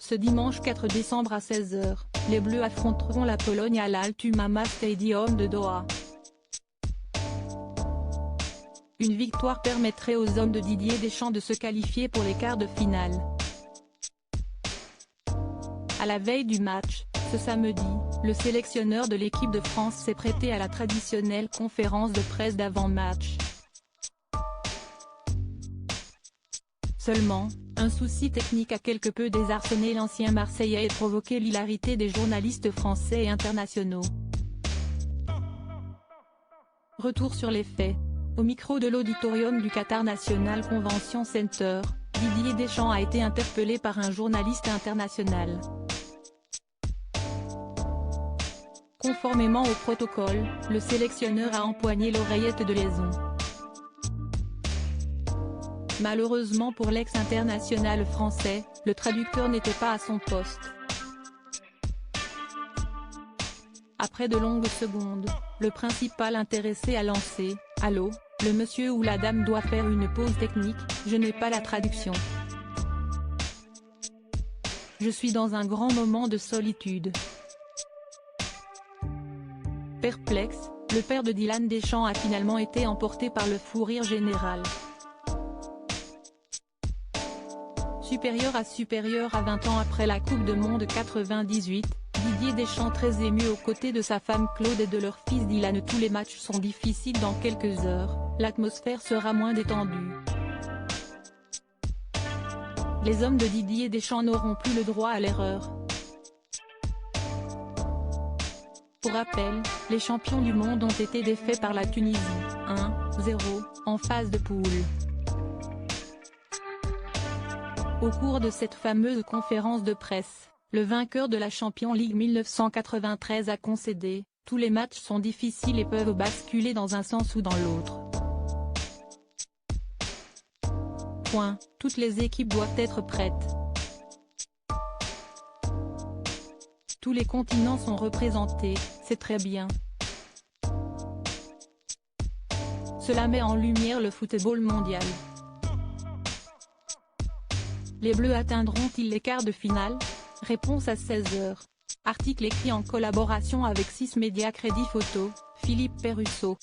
Ce dimanche 4 décembre à 16h, les Bleus affronteront la Pologne à l'Al-Thumama Stadium de Doha. Une victoire permettrait aux hommes de Didier Deschamps de se qualifier pour les quarts de finale. À la veille du match, ce samedi, le sélectionneur de l'équipe de France s'est prêté à la traditionnelle conférence de presse d'avant-match. Seulement, un souci technique a quelque peu désarçonné l'ancien Marseillais et provoqué l'hilarité des journalistes français et internationaux. Retour sur les faits. Au micro de l'auditorium du Qatar National Convention Center, Didier Deschamps a été interpellé par un journaliste international. Conformément au protocole, le sélectionneur a empoigné l'oreillette de liaison. Malheureusement pour l'ex-international français, le traducteur n'était pas à son poste. Après de longues secondes, le principal intéressé a lancé « Allô, le monsieur ou la dame doit faire une pause technique, je n'ai pas la traduction. Je suis dans un grand moment de solitude. » Perplexe, le père de Dylan Deschamps a finalement été emporté par le fou rire général. Supérieur à 20 ans après la Coupe du Monde 98, Didier Deschamps très ému aux côtés de sa femme Claude et de leur fils Dylan. Tous les matchs sont difficiles dans quelques heures, l'atmosphère sera moins détendue. Les hommes de Didier Deschamps n'auront plus le droit à l'erreur. Pour rappel, les champions du monde ont été défaits par la Tunisie, 1-0, en phase de poule. Au cours de cette fameuse conférence de presse, le vainqueur de la Champions League 1993 a concédé « Tous les matchs sont difficiles et peuvent basculer dans un sens ou dans l'autre. Toutes les équipes doivent être prêtes. Tous les continents sont représentés, c'est très bien. Cela met en lumière le football mondial. Les Bleus atteindront-ils les quarts de finale? Réponse à 16h. Article écrit en collaboration avec 6 médias. Crédit photo, Philippe Perrusso.